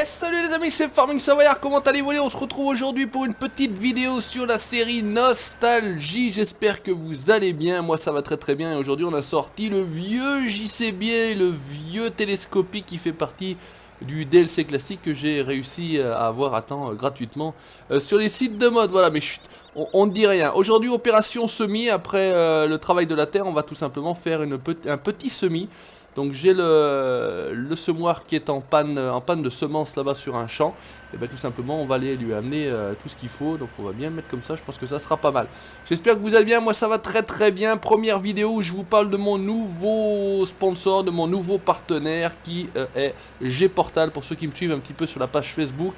Yes, salut les amis, c'est Farming Savoyard, comment allez-vous? On se retrouve aujourd'hui pour une petite vidéo sur la série Nostalgie. J'espère que vous allez bien, moi ça va très très bien. Et aujourd'hui on a sorti le vieux JCB, le vieux télescopique qui fait partie du DLC classique que j'ai réussi à avoir à temps gratuitement sur les sites de mode. Voilà, mais chut, on ne dit rien. Aujourd'hui opération semis, après le travail de la terre, on va tout simplement faire un petit semis. Donc j'ai le semoir qui est en panne de semences là-bas sur un champ. Et bien tout simplement on va aller lui amener tout ce qu'il faut. Donc on va bien le mettre comme ça, je pense que ça sera pas mal. J'espère que vous allez bien, moi ça va très très bien. Première vidéo où je vous parle de mon nouveau sponsor, de mon nouveau partenaire qui est G-Portal. Pour ceux qui me suivent un petit peu sur la page Facebook.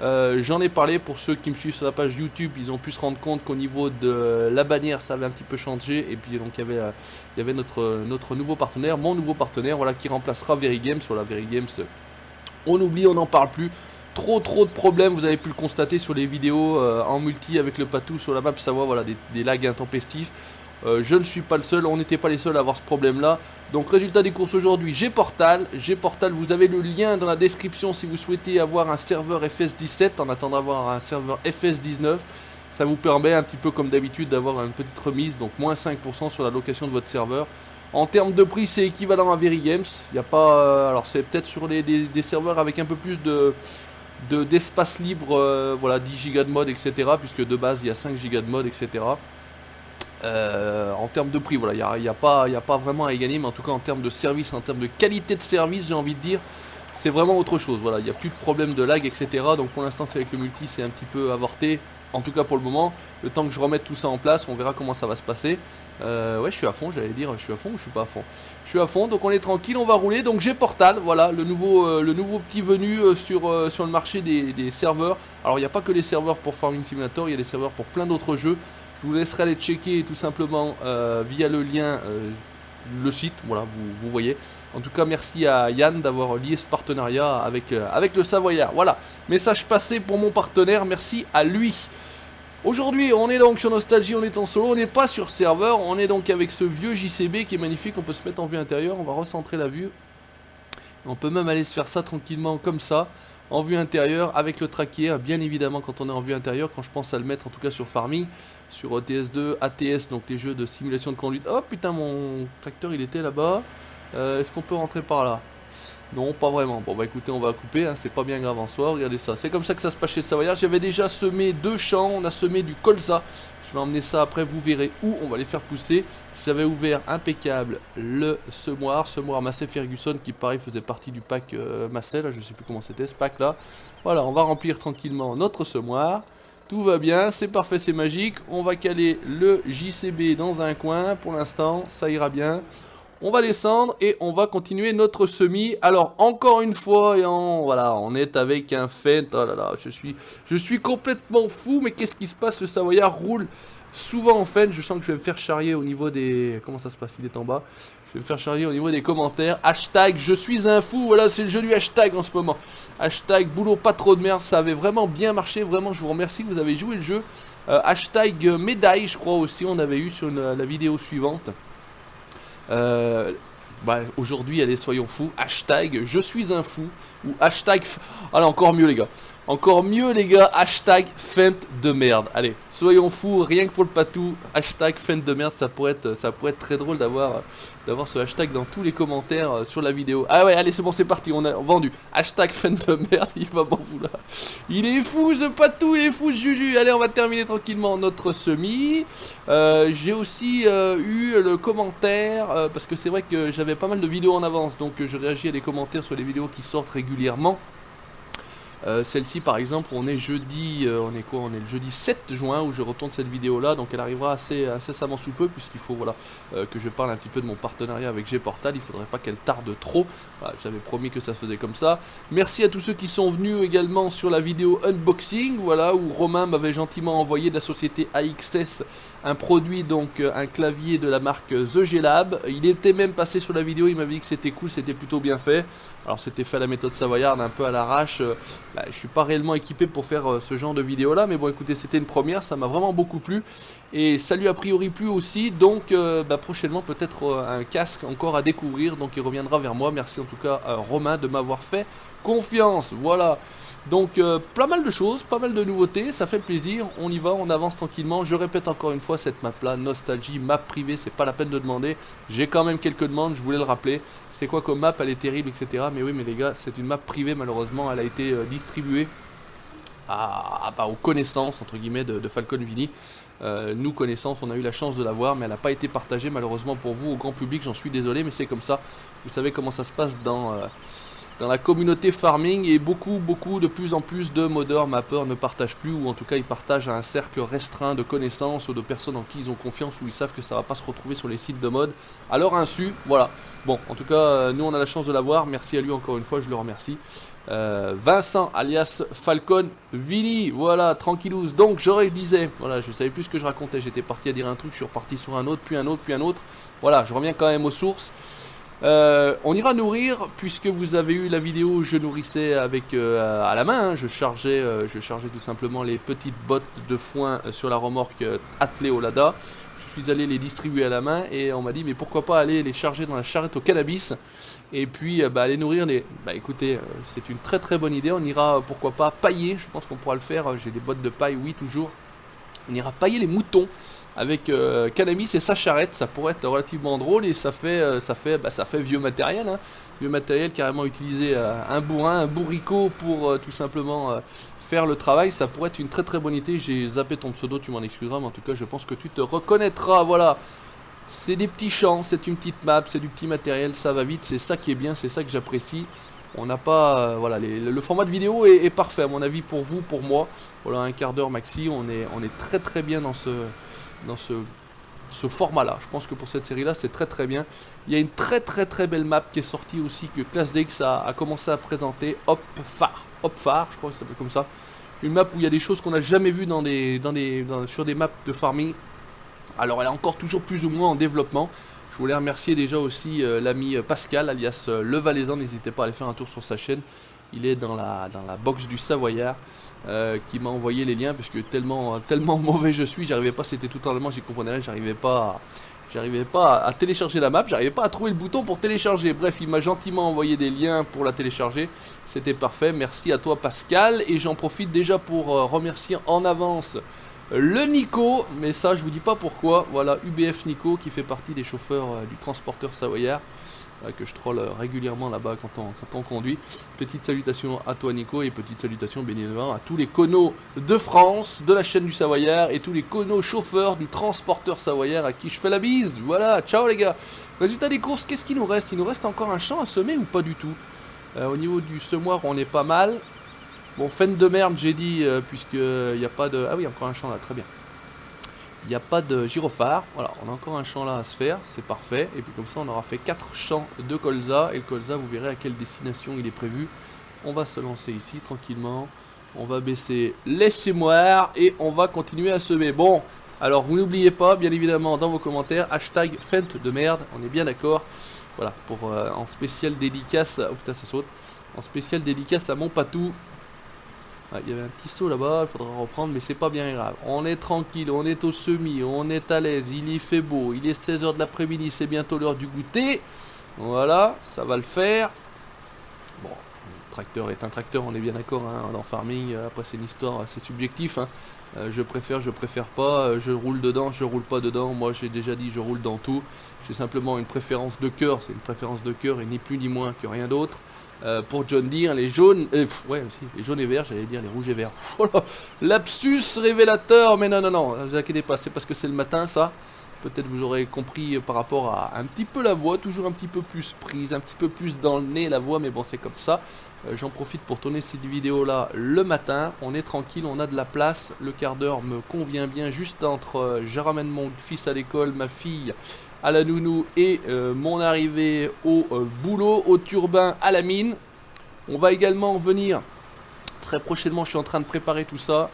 J'en ai parlé pour ceux qui me suivent sur la page YouTube, ils ont pu se rendre compte qu'au niveau de la bannière ça avait un petit peu changé. Et puis donc il y avait notre nouveau partenaire, mon nouveau partenaire, voilà, qui remplacera Verigames. Voilà, Verigames, on oublie, on n'en parle plus. Trop de problèmes, vous avez pu le constater sur les vidéos en multi avec le patou sur la map, savoir voilà, des lags intempestifs. Je ne suis pas le seul, on n'était pas les seuls à avoir ce problème là. Donc résultat des courses aujourd'hui, G-Portal, vous avez le lien dans la description si vous souhaitez avoir un serveur FS17 en attendant d'avoir un serveur FS19. Ça vous permet un petit peu comme d'habitude d'avoir une petite remise, donc moins 5% sur la location de votre serveur. En termes de prix c'est équivalent à Verigames, il n'y a pas, alors c'est peut-être sur des serveurs avec un peu plus d'espace libre, voilà, 10 Go de mode, etc. Puisque de base il y a 5 Go de mode, etc. En termes de prix, voilà, il n'y a pas vraiment à y gagner, mais en tout cas en termes de service, en termes de qualité de service, j'ai envie de dire, c'est vraiment autre chose. Voilà, il n'y a plus de problème de lag, etc. Donc pour l'instant, c'est avec le multi, c'est un petit peu avorté, en tout cas pour le moment. Le temps que je remette tout ça en place, on verra comment ça va se passer. Ouais, je suis à fond, j'allais dire, je suis à fond ou je suis pas à fond? Je suis à fond, donc on est tranquille, on va rouler. Donc j'ai Portal, voilà, le nouveau petit venu sur le marché des serveurs. Alors il n'y a pas que les serveurs pour Farming Simulator, il y a des serveurs pour plein d'autres jeux. Je vous laisserai aller checker tout simplement via le lien le site, voilà, vous voyez. En tout cas, merci à Yann d'avoir lié ce partenariat avec le Savoyard. Voilà, message passé pour mon partenaire, merci à lui. Aujourd'hui, on est donc sur Nostalgie, on est en solo, on n'est pas sur serveur, on est donc avec ce vieux JCB qui est magnifique, on peut se mettre en vue intérieure, on va recentrer la vue. On peut même aller se faire ça tranquillement comme ça, en vue intérieure, avec le traquier, bien évidemment quand on est en vue intérieure, quand je pense à le mettre en tout cas sur Farming, sur ETS2, ATS, donc les jeux de simulation de conduite. Oh putain, mon tracteur il était là-bas, est-ce qu'on peut rentrer par là? Non, pas vraiment. Bon bah écoutez, on va couper, hein, c'est pas bien grave en soi, regardez ça. C'est comme ça que ça se passe chez le Savoyard. J'avais déjà semé 2 champs, on a semé du colza. Je vais emmener ça après, vous verrez où on va les faire pousser. J'avais ouvert impeccable le semoir Massey Ferguson qui pareil faisait partie du pack Massey, là je sais plus comment c'était ce pack là. Voilà, on va remplir tranquillement notre semoir. Tout va bien, c'est parfait, c'est magique. On va caler le JCB dans un coin pour l'instant, ça ira bien. On va descendre et on va continuer notre semis. Alors encore une fois, voilà, on est avec un Fendt. Oh là là, je suis complètement fou. Mais qu'est-ce qui se passe? Le Savoyard roule souvent en Fendt. Je sens que je vais me faire charrier au niveau des... Comment ça se passe? Il est en bas. Je vais me faire charrier au niveau des commentaires. Hashtag je suis un fou. Voilà, c'est le jeu du hashtag en ce moment. Hashtag boulot pas trop de merde. Ça avait vraiment bien marché. Vraiment, je vous remercie que vous avez joué le jeu. Hashtag médaille, je crois aussi. On avait eu sur la vidéo suivante. Bah, aujourd'hui, allez, soyons fous. Hashtag je suis un fou. Ou hashtag... Allez, encore mieux les gars. Encore mieux les gars. Hashtag Fendt de merde. Allez, soyons fous. Rien que pour le patou. Hashtag Fendt de merde. Ça pourrait être très drôle d'avoir ce hashtag dans tous les commentaires sur la vidéo. Ah ouais, allez, c'est bon, c'est parti. On a vendu. Hashtag Fendt de merde. Il va m'en vouloir. Il est fou ce patou. Il est fou ce Juju. Allez, on va terminer tranquillement notre semis. J'ai aussi eu le commentaire. Parce que c'est vrai que j'avais pas mal de vidéos en avance. Donc je réagis à des commentaires sur les vidéos qui sortent régulièrement. Celle-ci par exemple, on est jeudi, on est quoi? On est le jeudi 7 juin où je retourne cette vidéo là, donc elle arrivera assez incessamment sous peu puisqu'il faut voilà, que je parle un petit peu de mon partenariat avec G-Portal, il faudrait pas qu'elle tarde trop, voilà, j'avais promis que ça se faisait comme ça. Merci à tous ceux qui sont venus également sur la vidéo unboxing, voilà, où Romain m'avait gentiment envoyé de la société AXS un produit, donc un clavier de la marque The G-Lab. Il était même passé sur la vidéo, il m'avait dit que c'était cool, c'était plutôt bien fait. Alors c'était fait à la méthode savoyarde, un peu à l'arrache. Bah, je suis pas réellement équipé pour faire ce genre de vidéo là, mais bon écoutez, c'était une première, ça m'a vraiment beaucoup plu. Et ça lui a priori plu aussi, donc prochainement peut-être un casque encore à découvrir, donc il reviendra vers moi. Merci en tout cas Romain de m'avoir fait confiance, voilà. Donc pas mal de choses, pas mal de nouveautés, ça fait plaisir, on y va, on avance tranquillement. Je répète encore une fois, cette map là, Nostalgie, map privée, c'est pas la peine de demander. J'ai quand même quelques demandes, je voulais le rappeler. C'est quoi comme map, elle est terrible, etc. Mais oui, mais les gars, c'est une map privée malheureusement, elle a été distribuée aux connaissances entre guillemets de Falcon Vini. Nous connaissances, on a eu la chance de la voir, mais elle n'a pas été partagée malheureusement pour vous au grand public. J'en suis désolé, mais c'est comme ça. Vous savez comment ça se passe dans la communauté farming, et beaucoup de plus en plus de modeurs, mappeurs ne partagent plus, ou en tout cas ils partagent à un cercle restreint de connaissances ou de personnes en qui ils ont confiance, ou ils savent que ça va pas se retrouver sur les sites de mode à leur insu. Voilà. Bon, en tout cas nous on a la chance de l'avoir. Merci à lui encore une fois, je le remercie. Vincent alias Falcon Vini, voilà, tranquillouse. Donc je disais, voilà, je savais plus ce que je racontais, j'étais parti à dire un truc, je suis reparti sur un autre, puis un autre, puis un autre. Voilà, je reviens quand même aux sources. On ira nourrir, puisque vous avez eu la vidéo où je nourrissais avec à la main, hein, je chargeais tout simplement les petites bottes de foin sur la remorque attelée au Lada. Je suis allé les distribuer à la main et on m'a dit mais pourquoi pas aller les charger dans la charrette au cannabis et puis aller nourrir les... écoutez, c'est une très bonne idée, on ira pourquoi pas pailler, je pense qu'on pourra le faire, j'ai des bottes de paille, oui toujours. On ira pailler les moutons avec cannabis et sa charrette, ça pourrait être relativement drôle et ça fait vieux matériel, hein. Vieux matériel carrément utilisé, un bourrin, un bourricot pour tout simplement faire le travail. Ça pourrait être une très bonne idée. J'ai zappé ton pseudo, tu m'en excuseras, mais en tout cas je pense que tu te reconnaîtras, voilà. C'est des petits champs, c'est une petite map, c'est du petit matériel, ça va vite, c'est ça qui est bien, c'est ça que j'apprécie. On n'a pas, voilà, le format de vidéo est parfait à mon avis pour vous, pour moi. Voilà, un quart d'heure maxi, on est très bien dans ce format là. Je pense que pour cette série là c'est très bien. Il y a une très belle map qui est sortie aussi, que ClassDX a commencé à présenter, Hopfar, je crois que ça s'appelle comme ça. Une map où il y a des choses qu'on n'a jamais vues sur des maps de farming. Alors elle est encore toujours plus ou moins en développement. Je voulais remercier déjà aussi l'ami Pascal alias Le Valaisan, n'hésitez pas à aller faire un tour sur sa chaîne. Il est dans la box du Savoyard, qui m'a envoyé les liens, parce que tellement mauvais je suis, j'arrivais pas, c'était tout en allemand, j'y comprenais rien, j'arrivais pas à télécharger la map, j'arrivais pas à trouver le bouton pour télécharger. Bref, il m'a gentiment envoyé des liens pour la télécharger, c'était parfait, merci à toi Pascal, et j'en profite déjà pour remercier en avance le Nico, mais ça je vous dis pas pourquoi. Voilà, UBF Nico qui fait partie des chauffeurs du transporteur Savoyard, que je troll régulièrement là-bas quand on conduit. Petite salutation à toi Nico, et petite salutation bien évidemment à tous les conos de France, de la chaîne du Savoyard, et tous les conos chauffeurs du transporteur Savoyard à qui je fais la bise. Voilà, ciao les gars. Résultat des courses, qu'est-ce qu'il nous reste? Il nous reste encore un champ à semer ou pas du tout? Au niveau du semoir on est pas mal. Bon, fin de merde, j'ai dit, puisqu'il n'y a pas de... Ah oui, encore un champ là, très bien. Il n'y a pas de gyrophare. Voilà, on a encore un champ là à se faire, c'est parfait. Et puis comme ça, on aura fait 4 champs de colza. Et le colza, vous verrez à quelle destination il est prévu. On va se lancer ici, tranquillement. On va baisser les semoirs et on va continuer à semer. Bon, alors vous n'oubliez pas, bien évidemment, dans vos commentaires, hashtag feinte de merde, on est bien d'accord. Voilà, pour en spécial dédicace... Oh putain, ça saute. En spécial dédicace à mon patou. Il y avait un petit saut là-bas, il faudra reprendre, mais c'est pas bien grave. On est tranquille, on est au semis, on est à l'aise, il y fait beau, il est 16h de l'après-midi, c'est bientôt l'heure du goûter. Voilà, ça va le faire. Bon, le tracteur est un tracteur, on est bien d'accord, hein, dans farming, après c'est une histoire, c'est subjectif. Hein. Je préfère pas, je roule dedans, je roule pas dedans. Moi j'ai déjà dit, je roule dans tout. J'ai simplement une préférence de cœur, c'est une préférence de cœur et ni plus ni moins que rien d'autre. Pour John Deere, les jaunes, ouais aussi, les jaunes et verts, j'allais dire les rouges et verts. Voilà, lapsus révélateur, mais non, ne vous inquiétez pas, c'est parce que c'est le matin ça. Peut-être vous aurez compris par rapport à un petit peu la voix, toujours un petit peu plus prise, un petit peu plus dans le nez la voix, mais bon c'est comme ça. J'en profite pour tourner cette vidéo là le matin, on est tranquille, on a de la place, le quart d'heure me convient bien, juste entre je ramène mon fils à l'école, ma fille à la nounou et mon arrivée au boulot, au turbin, à la mine. On va également venir très prochainement, je suis en train de préparer tout ça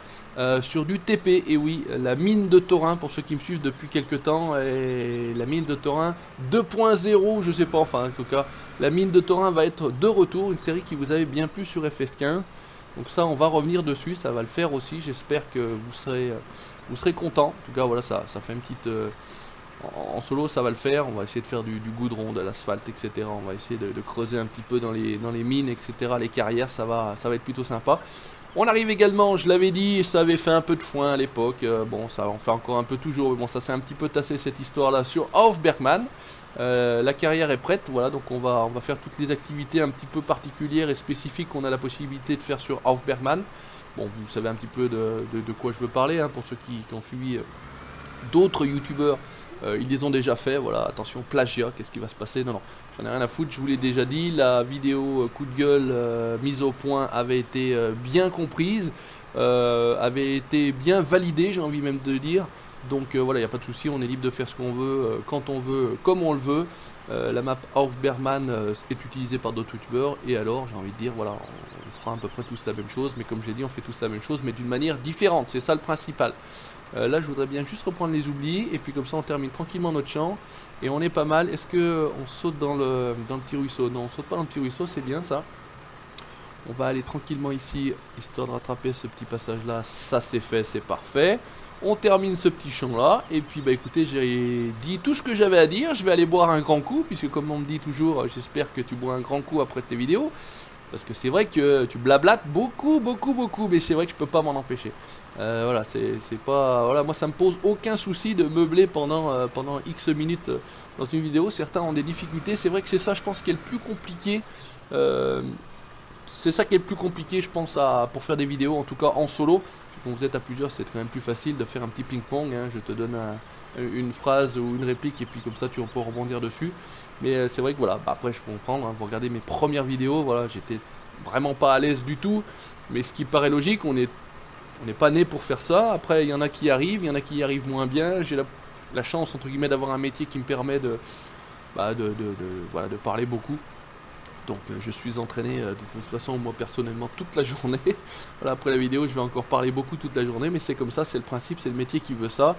sur du TP, et oui, la mine de Thorin, pour ceux qui me suivent depuis quelques temps, et la mine de Thorin 2.0, je sais pas, enfin en tout cas, la mine de Thorin va être de retour, une série qui vous avait bien plu sur FS15. Donc ça, on va revenir dessus, ça va le faire aussi. J'espère que vous serez contents. En tout cas, voilà, ça fait une petite... en solo, ça va le faire. On va essayer de faire du goudron, de l'asphalte, etc. On va essayer de creuser un petit peu dans les mines, etc. Les carrières, ça va être plutôt sympa. On arrive également, je l'avais dit, ça avait fait un peu de foin à l'époque. Bon, ça en fait encore un peu toujours, mais bon, ça s'est un petit peu tassé cette histoire-là sur Bergman. La carrière est prête, voilà, donc on va faire toutes les activités un petit peu particulières et spécifiques qu'on a la possibilité de faire sur Bergman. Bon, vous savez un petit peu de quoi je veux parler, hein, pour ceux qui ont suivi d'autres youtubeurs. Ils les ont déjà fait, voilà, attention, plagiat, qu'est-ce qui va se passer? Non, j'en ai rien à foutre, je vous l'ai déjà dit, la vidéo coup de gueule mise au point avait été bien comprise, avait été bien validée, j'ai envie même de dire. Donc voilà, il n'y a pas de souci, on est libre de faire ce qu'on veut, quand on veut, comme on le veut. La map Bergman est utilisée par d'autres youtubeurs, et alors, j'ai envie de dire, voilà, on fera à peu près tous la même chose, mais comme je l'ai dit, on fait tous la même chose, mais d'une manière différente, c'est ça le principal. Là, je voudrais bien juste reprendre les oublis, et puis comme ça, on termine tranquillement notre champ, et on est pas mal. Est-ce que on saute dans le petit ruisseau? Non, on saute pas dans le petit ruisseau, c'est bien ça. On va aller tranquillement ici, histoire de rattraper ce petit passage-là. Ça, c'est fait, c'est parfait. On termine ce petit champ-là. Et puis, bah écoutez, j'ai dit tout ce que j'avais à dire. Je vais aller boire un grand coup, puisque comme on me dit toujours, j'espère que tu bois un grand coup après tes vidéos. Parce que c'est vrai que tu blablates beaucoup, mais c'est vrai que je peux pas m'en empêcher. Voilà, c'est pas... Voilà, moi ça me pose aucun souci de meubler pendant X minutes dans une vidéo. Certains ont des difficultés, c'est vrai que c'est ça, je pense, qui est le plus compliqué. C'est ça qui est le plus compliqué, je pense, pour faire des vidéos, en tout cas en solo. Quand vous êtes à plusieurs, c'est quand même plus facile de faire un petit ping-pong, hein. Je te donne une phrase ou une réplique et puis comme ça tu peux rebondir dessus. Mais c'est vrai que voilà, après je peux comprendre, hein, vous regardez mes premières vidéos, voilà, j'étais vraiment pas à l'aise du tout. Mais ce qui paraît logique, on n'est pas né pour faire ça. Après il y en a qui y arrivent, il y en a qui y arrivent moins bien. J'ai la chance entre guillemets d'avoir un métier qui me permet voilà, de parler beaucoup. Donc je suis entraîné de toute façon moi personnellement toute la journée. Voilà, après la vidéo je vais encore parler beaucoup toute la journée, mais c'est comme ça, c'est le principe, c'est le métier qui veut ça.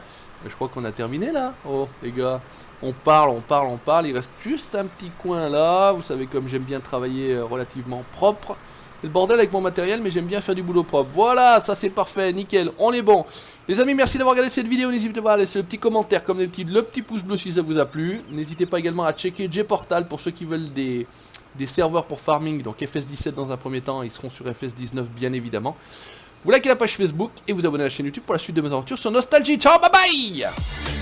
Je crois qu'on a terminé là. Oh les gars, on parle, il reste juste un petit coin là. Vous savez comme j'aime bien travailler relativement propre. C'est le bordel avec mon matériel, mais j'aime bien faire du boulot propre. Voilà, ça c'est parfait, nickel, on est bon. Les amis, merci d'avoir regardé cette vidéo. N'hésitez pas à laisser le petit commentaire comme d'habitude, le petit pouce bleu si ça vous a plu. N'hésitez pas également à checker Gportal pour ceux qui veulent des serveurs pour farming, donc FS17 dans un premier temps, ils seront sur FS19 bien évidemment. Vous likez la page Facebook et vous abonnez à la chaîne YouTube pour la suite de mes aventures sur Nostalgie. Ciao, bye bye.